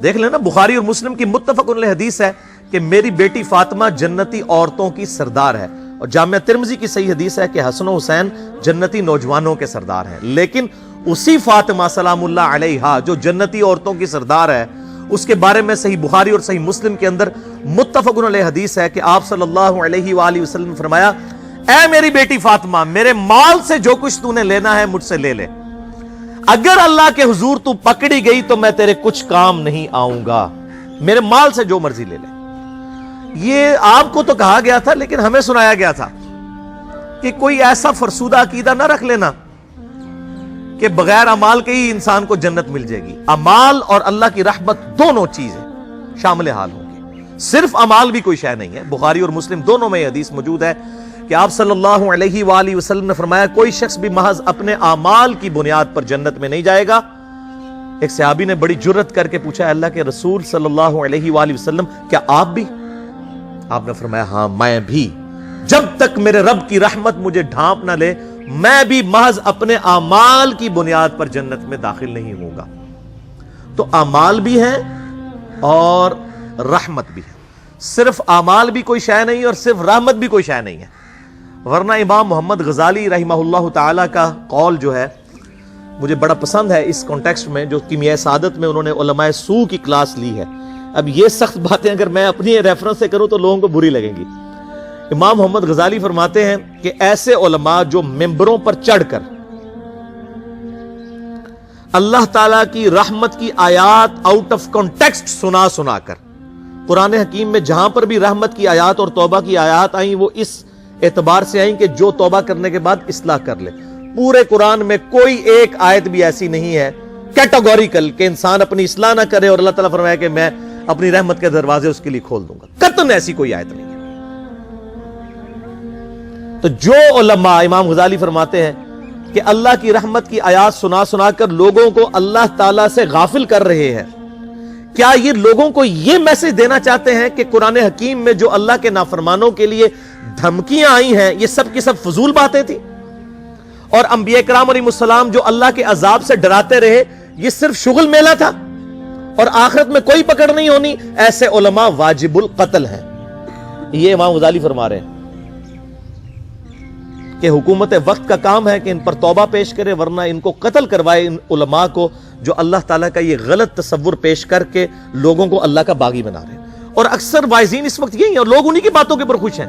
دیکھ لینا بخاری اور مسلم کی متفق علیہ حدیث ہے کہ میری بیٹی فاطمہ جنتی عورتوں کی سردار ہے، اور جامعہ ترمذی کی صحیح حدیث ہے کہ حسن و حسین جنتی نوجوانوں کے سردار ہیں۔ لیکن اسی فاطمہ سلام اللہ علیہا جو جنتی عورتوں کی سردار ہے، اس کے بارے میں صحیح بخاری اور صحیح مسلم کے اندر متفق علیہ حدیث ہے کہ آپ صلی اللہ علیہ وآلہ وسلم نے فرمایا، اے میری بیٹی فاطمہ، میرے مال سے جو کچھ تو نے لینا ہے مجھ سے لے لے، اگر اللہ کے حضور تو پکڑی گئی تو میں تیرے کچھ کام نہیں آؤں گا، میرے مال سے جو مرضی لے لے۔ یہ آپ کو تو کہا گیا تھا، لیکن ہمیں سنایا گیا تھا کہ کوئی ایسا فرسودہ عقیدہ نہ رکھ لینا کہ بغیر اعمال کے ہی انسان کو جنت مل جائے گی۔ اعمال اور اللہ کی رحمت دونوں چیزیں شامل حال ہوں گی، صرف اعمال بھی کوئی شے نہیں ہے۔ بخاری اور مسلم دونوں میں یہ حدیث موجود ہے کہ آپ صلی اللہ علیہ وآلہ وسلم نے فرمایا، کوئی شخص بھی محض اپنے اعمال کی بنیاد پر جنت میں نہیں جائے گا۔ ایک صحابی نے بڑی جرت کر کے پوچھا، اللہ کے رسول صلی اللہ علیہ وآلہ وسلم، کیا آپ بھی؟ آپ نے فرمایا، ہاں میں بھی، جب تک میرے رب کی رحمت مجھے ڈھانپ نہ لے میں بھی محض اپنے اعمال کی بنیاد پر جنت میں داخل نہیں ہوں گا۔ تو اعمال بھی ہیں اور رحمت بھی ہے، صرف اعمال بھی کوئی شے نہیں اور صرف رحمت بھی کوئی شے نہیں ہے۔ ورنہ امام محمد غزالی رحمہ اللہ تعالی کا قول جو ہے مجھے بڑا پسند ہے اس کانٹیکسٹ میں، جو کیمیائے سعادت میں انہوں نے علماء سو کی کلاس لی ہے۔ اب یہ سخت باتیں اگر میں اپنی ریفرنس سے کروں تو لوگوں کو بری لگیں گی۔ امام محمد غزالی فرماتے ہیں کہ ایسے علماء جو ممبروں پر چڑھ کر اللہ تعالیٰ کی رحمت کی آیات آؤٹ آف کانٹیکسٹ سنا کر، قرآن حکیم میں جہاں پر بھی رحمت کی آیات اور توبہ کی آیات آئیں وہ اس اعتبار سے آئیں کہ جو توبہ کرنے کے بعد اصلاح کر لے۔ پورے قرآن میں کوئی ایک آیت بھی ایسی نہیں ہے کیٹاگوریکل کہ انسان اپنی اصلاح نہ کرے اور اللہ تعالیٰ فرمائے کہ میں اپنی رحمت کے دروازے اس کے لیے کھول دوں گا، قطعاً ایسی کوئی آیت نہیں ہے۔ تو جو علماء، امام غزالی فرماتے ہیں کہ اللہ کی رحمت کی آیات سنا کر لوگوں کو اللہ تعالیٰ سے غافل کر رہے ہیں، کیا یہ لوگوں کو یہ میسج دینا چاہتے ہیں کہ قرآن حکیم میں جو اللہ کے نافرمانوں کے لیے دھمکیاں آئی ہیں یہ سب کی سب فضول باتیں تھی، اور انبیاء کرام علیہ السلام جو اللہ کے عذاب سے ڈراتے رہے یہ صرف شغل میلہ تھا اور آخرت میں کوئی پکڑ نہیں ہونی؟ ایسے علماء واجب القتل ہیں۔ یہ امام غزالی فرما رہے ہیں کہ حکومت وقت کا کام ہے کہ ان پر توبہ پیش کرے، ورنہ ان کو قتل کروائے، ان علماء کو جو اللہ تعالیٰ کا یہ غلط تصور پیش کر کے لوگوں کو اللہ کا باغی بنا رہے ہیں۔ اور اکثر وائزین اس وقت یہی ہیں اور لوگ انہی کی باتوں کے اوپر خوش ہیں،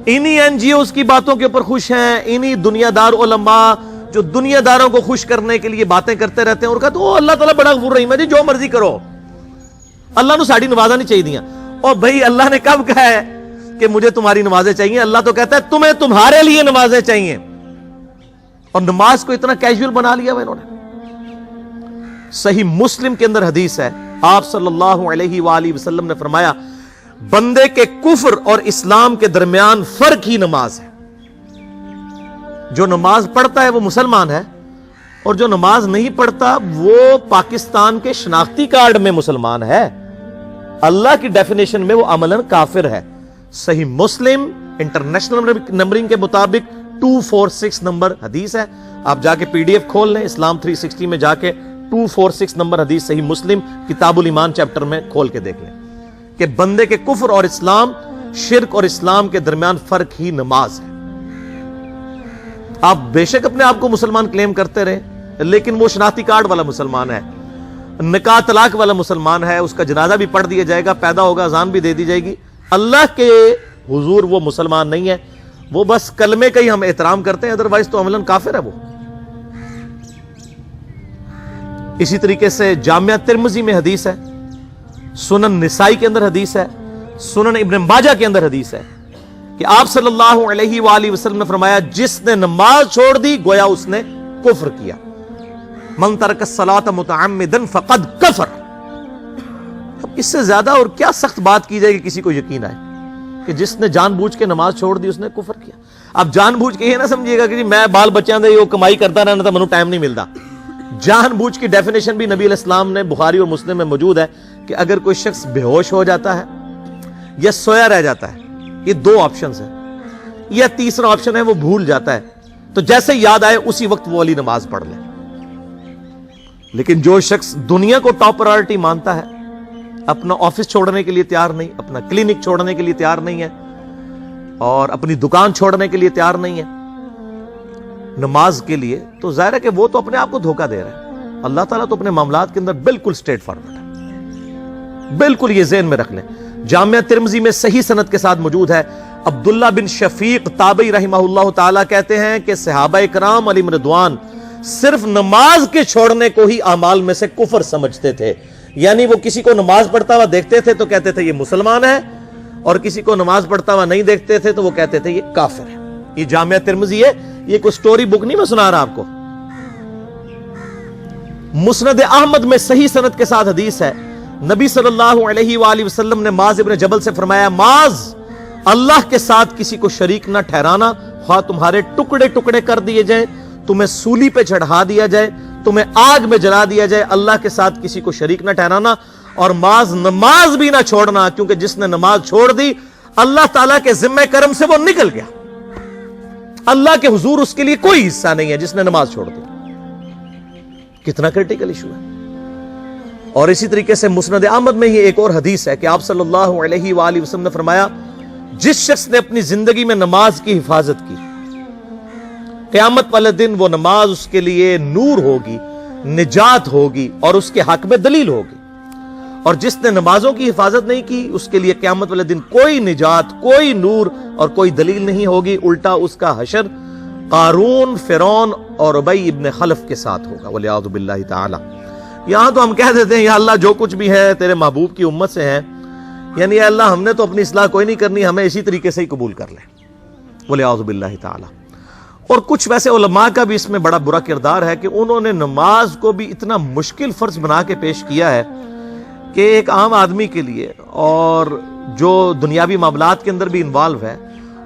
انہی این جی اوز کی باتوں کے اوپر خوش ہیں، انہی دنیا دار علماء جو دنیا داروں کو خوش کرنے کے لیے باتیں کرتے رہتے ہیں اور کہتے ہیں اللہ تعالیٰ بڑا غفور رحیم ہے جی، جو مرضی کرو، اللہ نے ساڑی نوازا نہیں چاہیے دیا۔ اور بھائی اللہ نے کب کہا ہے کہ مجھے تمہاری نمازیں چاہیے؟ اللہ تو کہتا ہے تمہیں تمہارے لیے نمازیں چاہیے، اور نماز کو اتنا کیجول بنا لیا انہوں نے۔ صحیح مسلم کے اندر حدیث ہے، آپ صلی اللہ علیہ وآلہ وسلم نے فرمایا، بندے کے کفر اور اسلام کے درمیان فرق ہی نماز ہے۔ جو نماز پڑھتا ہے وہ مسلمان ہے، اور جو نماز نہیں پڑھتا وہ پاکستان کے شناختی کارڈ میں مسلمان ہے، اللہ کی ڈیفینیشن میں وہ عملاً کافر ہے۔ صحیح مسلم انٹرنیشنل نمبرنگ کے مطابق 246 نمبر حدیث ہے، آپ جا کے پی ڈی ایف کھول لیں، اسلام 360 میں جا کے 246 نمبر حدیث صحیح مسلم کتاب الایمان چیپٹر میں کھول کے دیکھ لیں کہ بندے کے کفر اور اسلام، شرک اور اسلام کے درمیان فرق ہی نماز ہے۔ آپ بے شک اپنے آپ کو مسلمان کلیم کرتے رہے، لیکن وہ شناختی کارڈ والا مسلمان ہے، نکاح طلاق والا مسلمان ہے، اس کا جنازہ بھی پڑھ دیا جائے گا، پیدا ہوگا اذان بھی دے دی جائے گی، اللہ کے حضور وہ مسلمان نہیں ہے، وہ بس کلمے کا ہی ہم احترام کرتے ہیں، ادروائز تو عملاً کافر ہے وہ۔ اسی طریقے سے جامعہ ترمذی میں حدیث ہے، سنن نسائی کے اندر حدیث ہے، سنن ابن ماجہ کے اندر حدیث ہے کہ آپ صلی اللہ علیہ وآلہ وسلم نے فرمایا، جس نے نماز چھوڑ دی گویا اس نے کفر کیا، من ترک الصلاۃ متعمدا فقد کفر۔ اب اس سے زیادہ اور کیا سخت بات کی جائے کہ کسی کو یقین آئے کہ جس نے جان بوجھ کے نماز چھوڑ دی اس نے کفر کیا۔ اب جان بوجھ کے یہ نہ سمجھیے گا کہ جی میں بال بچیاں دے کمائی کرتا رہنا تھا، منو ٹائم نہیں ملتا۔ جان بوجھ کی ڈیفینیشن بھی نبی علیہ السلام نے بخاری اور مسلم میں موجود ہے کہ اگر کوئی شخص بے ہوش ہو جاتا ہے یا سویا رہ جاتا ہے، یہ دو آپشنز ہیں، یا تیسرا آپشن ہے وہ بھول جاتا ہے، تو جیسے یاد آئے اسی وقت وہ والی نماز پڑھ لے۔ لیکن جو شخص دنیا کو ٹاپ پرائورٹی مانتا ہے، اپنا آفس چھوڑنے کے لیے تیار نہیں، اپنا کلینک چھوڑنے کے لیے تیار نہیں ہے، اور اپنی دکان چھوڑنے کے لیے تیار نہیں ہے نماز کے لیے، تو ظاہر ہے کہ وہ تو اپنے آپ کو دھوکہ دے رہا ہے۔ اللہ تعالیٰ تو اپنے معاملات کے اندر بالکل اسٹریٹ فارورڈ ہے، بالکل یہ ذہن میں رکھ لیں۔ جامعہ ترمذی میں صحیح سند کے ساتھ موجود ہے، عبداللہ بن شفیق تابعی رحمہ اللہ تعالیٰ کہتے ہیں کہ صحابہ کرام علیہم رضوان صرف نماز کے چھوڑنے کو ہی اعمال میں سے کفر سمجھتے تھے، یعنی وہ کسی کو نماز پڑھتا ہوا دیکھتے تھے تو کہتے تھے یہ مسلمان ہے، اور کسی کو نماز پڑھتا ہوا نہیں دیکھتے تھے تو وہ کہتے تھے یہ کافر ہے۔ یہ جامعہ ترمذی ہے، یہ کوئی سٹوری بک نہیں میں سنا رہا آپ کو۔ مسند احمد میں صحیح سند کے ساتھ حدیث ہے، نبی صلی اللہ علیہ وآلہ وسلم نے معاذ ابن جبل سے فرمایا، معاذ اللہ کے ساتھ کسی کو شریک نہ ٹھہرانا، خواہ تمہارے ٹکڑے ٹکڑے کر دیے جائیں، تمہیں سولی پہ چڑھا دیا جائے، تمہیں آگ میں جلا دیا جائے، اللہ کے ساتھ کسی کو شریک نہ ٹھہرانا، اور معاذ نماز بھی نہ چھوڑنا، کیونکہ جس نے نماز چھوڑ دی اللہ تعالیٰ کے ذمہ کرم سے وہ نکل گیا، اللہ کے حضور اس کے لیے کوئی حصہ نہیں ہے جس نے نماز چھوڑ دی۔ کتنا کرٹیکل ایشو ہے۔ اور اسی طریقے سے مسند احمد میں ہی ایک اور حدیث ہے کہ آپ صلی اللہ علیہ وآلہ وسلم نے فرمایا، جس شخص نے اپنی زندگی میں نماز کی حفاظت کی، قیامت والے دن وہ نماز اس کے لیے نور ہوگی، نجات ہوگی، اور اس کے حق میں دلیل ہوگی، اور جس نے نمازوں کی حفاظت نہیں کی اس کے لیے قیامت والے دن کوئی نجات، کوئی نور اور کوئی دلیل نہیں ہوگی، الٹا اس کا حشر قارون، فرعون اور ابی ابن خلف کے ساتھ ہوگا، والعیاذ باللہ تعالی۔ یہاں تو ہم کہہ دیتے ہیں یا اللہ جو کچھ بھی ہے تیرے محبوب کی امت سے ہے، یعنی یا اللہ ہم نے تو اپنی اصلاح کوئی نہیں کرنی، ہمیں اسی طریقے سے ہی قبول کر لے، والعیاذ باللہ تعالی۔ اور کچھ ویسے علماء کا بھی اس میں بڑا برا کردار ہے کہ انہوں نے نماز کو بھی اتنا مشکل فرض بنا کے پیش کیا ہے کہ ایک عام آدمی کے لیے، اور جو دنیاوی معاملات کے اندر بھی انوالو ہے،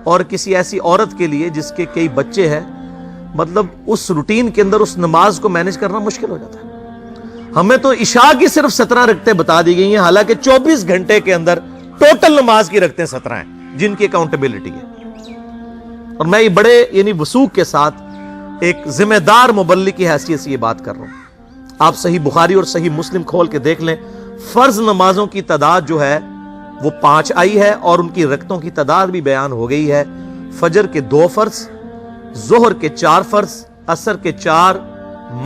اور کسی ایسی عورت کے لیے جس کے کئی بچے ہیں، مطلب اس روٹین کے اندر اس نماز کو مینج کرنا مشکل ہو جاتا ہے۔ ہمیں تو عشاء کی صرف 17 رکعتیں بتا دی گئی ہیں، حالانکہ 24 گھنٹے کے اندر ٹوٹل نماز کی رکعتیں 17 ہیں جن کی اکاؤنٹیبلٹی ہے۔ اور میں یہ بڑے یعنی وثوق کے ساتھ ایک ذمہ دار مبلغ کی حیثیت سے یہ بات کر رہا ہوں۔ آپ صحیح بخاری اور صحیح مسلم کھول کے دیکھ لیں، فرض نمازوں کی تعداد جو ہے وہ 5 آئی ہے، اور ان کی رکعتوں کی تعداد بھی بیان ہو گئی ہے۔ فجر کے 2 فرض، ظہر کے 4 فرض، عصر کے 4،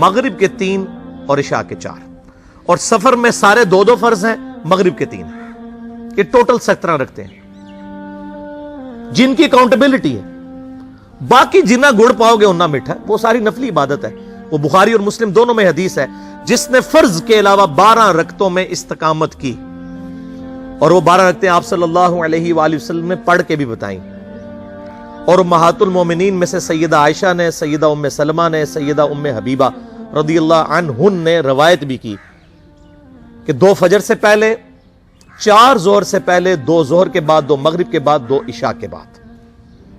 مغرب کے 3 اور عشاء کے 4، اور سفر میں سارے 2 فرض ہیں، مغرب کے 3 ہیں۔ یہ ٹوٹل 17 رکھتے ہیں جن کی اکاؤنٹیبلٹی ہے۔ باقی جنہ گڑ پاؤ گے انہ میٹھا، وہ ساری نفلی عبادت ہے۔ وہ بخاری اور مسلم دونوں میں حدیث ہے، جس نے فرض کے علاوہ 12 رکعتوں میں استقامت کی، اور وہ 12 رکعتیں آپ صلی اللہ علیہ وآلہ وسلم نے پڑھ کے بھی بتائیں، اور امہات المومنین میں سے سیدہ عائشہ نے، سیدہ ام سلمہ نے، سیدہ ام حبیبہ رضی اللہ عنہن نے روایت بھی کی کہ 2 فجر سے پہلے، 4 ظہر سے پہلے، 2 ظہر کے بعد، 2 مغرب کے بعد، 2 عشاء کے بعد،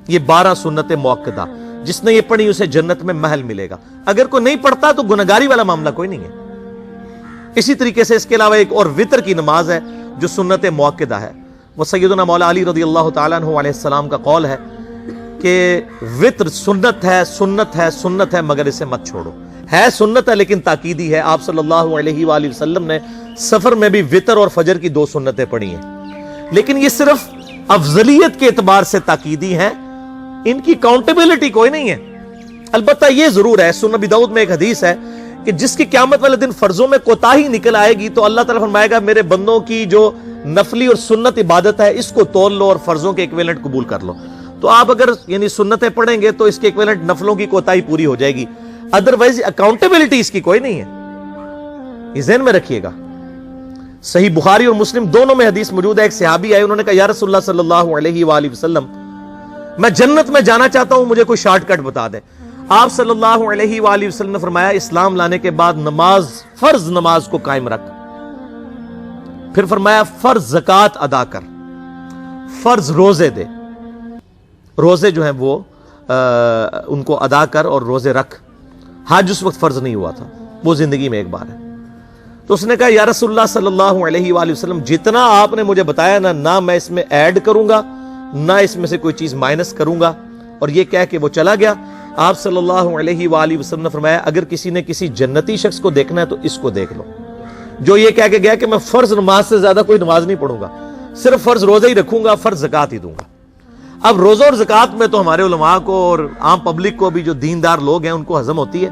یہ 12 سنت موقدہ، جس نے یہ پڑھی اسے جنت میں محل ملے گا۔ اگر کوئی نہیں پڑھتا تو گنہگاری والا معاملہ کوئی نہیں ہے۔ اسی طریقے سے اس کے علاوہ ایک اور وتر کی نماز ہے جو سنت موقدہ ہے۔ وہ سیدنا مولا علی رضی اللہ تعالیٰ عنہ علیہ السلام کا قول ہے کہ وتر سنت ہے، سنت ہے، سنت ہے، مگر اسے مت چھوڑو۔ ہے سنت ہے لیکن تاکیدی ہے۔ آپ صلی اللہ علیہ وآلہ وسلم نے سفر میں بھی وتر اور فجر کی 2 سنتیں پڑھی ہیں، لیکن یہ صرف افضلیت کے اعتبار سے تاکیدی ہیں، ان کی اکاؤنٹیبلٹی کوئی نہیں ہے۔ البتہ یہ ضرور ہے، سنن ابی داؤد میں ایک حدیث ہے کہ جس کی قیامت والے دن فرضوں میں کوتاہی نکل آئے گی تو اللہ تعالیٰ فرمائے گا میرے بندوں کی جو نفلی اور سنت عبادت ہے اس کو تول لو اور فرضوں کے ایکویلنٹ قبول کر لو۔ تو آپ اگر یعنی سنتیں پڑھیں گے تو اس کے ایکویلنٹ نفلوں کی کوتاہی پوری ہو جائے گی، ادروائز اکاؤنٹیبلٹی اس کی کوئی نہیں ہے، یہ ذہن میں رکھیے گا۔ صحیح بخاری اور مسلم دونوں میں حدیث موجود ہے، ایک صحابی آئے، انہوں نے کہا یا رسول اللہ صلی اللہ علیہ وآلہ وسلم میں جنت میں جانا چاہتا ہوں، مجھے کوئی شارٹ کٹ بتا دیں۔ آپ صلی اللہ علیہ وآلہ وسلم نے فرمایا اسلام لانے کے بعد نماز، فرض نماز کو قائم رکھ، پھر فرمایا فرض زکوٰۃ ادا کر، فرض روزے دے، روزے جو ہیں وہ ان کو ادا کر اور روزے رکھ۔ حج اس وقت فرض نہیں ہوا تھا، وہ زندگی میں ایک بار ہے۔ تو اس نے کہا یا رسول اللہ صلی اللہ علیہ وآلہ وسلم جتنا آپ نے مجھے بتایا نہ میں اس میں ایڈ کروں گا نہ اس میں سے کوئی چیز مائنس کروں گا، اور یہ کہہ کہ وہ چلا گیا۔ آپ صلی اللہ علیہ وآلہ وسلم نے فرمایا اگر کسی نے کسی جنتی شخص کو دیکھنا ہے تو اس کو دیکھ لو، جو یہ کہہ کے گیا کہ میں فرض نماز سے زیادہ کوئی نماز نہیں پڑھوں گا، صرف فرض روزہ ہی رکھوں گا، فرض زکات ہی دوں گا۔ اب روزہ اور زکات میں تو ہمارے علماء کو اور عام پبلک کو بھی جو دیندار لوگ ہیں ان کو ہضم ہوتی ہے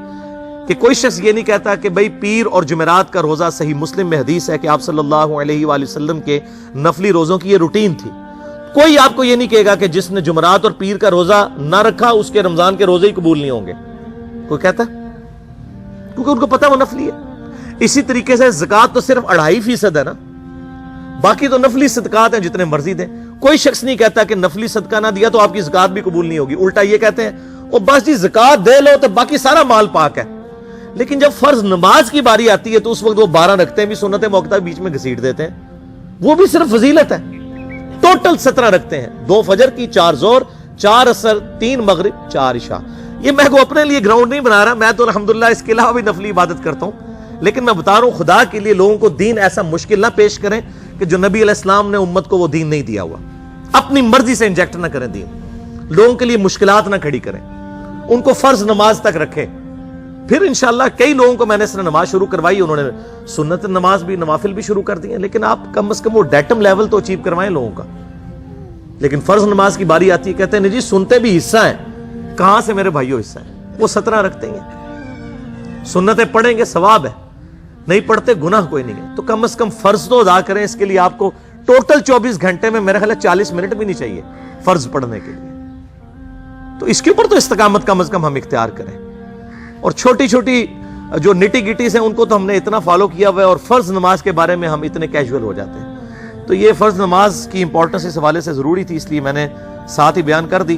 کہ کوئی شخص یہ نہیں کہتا کہ بھئی پیر اور جمعرات کا روزہ، صحیح مسلم میں حدیث ہے کہ آپ صلی اللہ علیہ وآلہ وسلم کے نفلی روزوں کی یہ روٹین تھی۔ کوئی آپ کو یہ نہیں کہے گا کہ جس نے جمعرات اور پیر کا روزہ نہ رکھا اس کے رمضان کے روزے ہی قبول نہیں ہوں گے، کوئی کہتا؟ کیونکہ ان کو پتہ وہ نفلی ہے۔ اسی طریقے سے زکات تو صرف 2.5% ہے نا، باقی تو نفلی صدقات ہیں جتنے مرضی دیں۔ کوئی شخص نہیں کہتا کہ نفلی صدقہ نہ دیا تو آپ کی زکات بھی قبول نہیں ہوگی، الٹا یہ کہتے ہیں او بس جی زکات دے لو تو باقی سارا مال پاک ہے۔ لیکن جب فرض نماز کی باری آتی ہے تو اس وقت وہ 12 رکھتے ہیں بھی، سنت موقتہ بیچ میں گھسیٹ دیتے ہیں، وہ بھی صرف فضیلت ہے۔ ٹوٹل 17 رکھتے ہیں، 2 فجر کی، 4 ظہر، 4 عصر، 3 مغرب، 4 عشاء۔ یہ میں کو اپنے لیے گراؤنڈ نہیں بنا رہا، میں تو الحمدللہ اس کے علاوہ بھی نفلی عبادت کرتا ہوں، لیکن میں بتا رہا ہوں خدا کے لیے لوگوں کو دین ایسا مشکل نہ پیش کریں کہ جو نبی علیہ السلام نے امت کو وہ دین نہیں دیا ہوا۔ اپنی مرضی سے انجیکٹ نہ کریں دین، لوگوں کے لیے مشکلات نہ کھڑی کریں، ان کو فرض نماز تک رکھیں۔ پھر انشاءاللہ کئی لوگوں کو میں نے اس نے نماز شروع کروائی، انہوں نے سنت نماز بھی، نوافل بھی شروع کر دی ہیں، لیکن آپ کم از کم وہ ڈیٹم لیول تو اچیو کروائیں لوگوں کا۔ لیکن فرض نماز کی باری آتی ہے کہتے ہیں نہیں جی سنتے بھی حصہ ہیں، کہاں سے میرے بھائیوں حصہ ہیں؟ وہ 17 رکھتے ہیں، سنتیں پڑھیں گے ثواب ہے، نہیں پڑھتے گناہ کوئی نہیں ہے۔ تو کم از کم فرض تو ادا کریں، اس کے لیے آپ کو ٹوٹل 24 گھنٹے میں میرا خیال ہے 40 منٹ بھی نہیں چاہیے فرض پڑھنے کے لیے۔ تو اس کے اوپر تو استقامت کم از کم ہم اختیار کریں، اور چھوٹی چھوٹی جو نٹی گٹیز ہیں ان کو تو ہم نے اتنا فالو کیا ہوا ہے، اور فرض نماز کے بارے میں ہم اتنے کیجول ہو جاتے ہیں۔ تو یہ فرض نماز کی امپورٹنس اس حوالے سے ضروری تھی، اس لیے میں نے ساتھ ہی بیان کر دی۔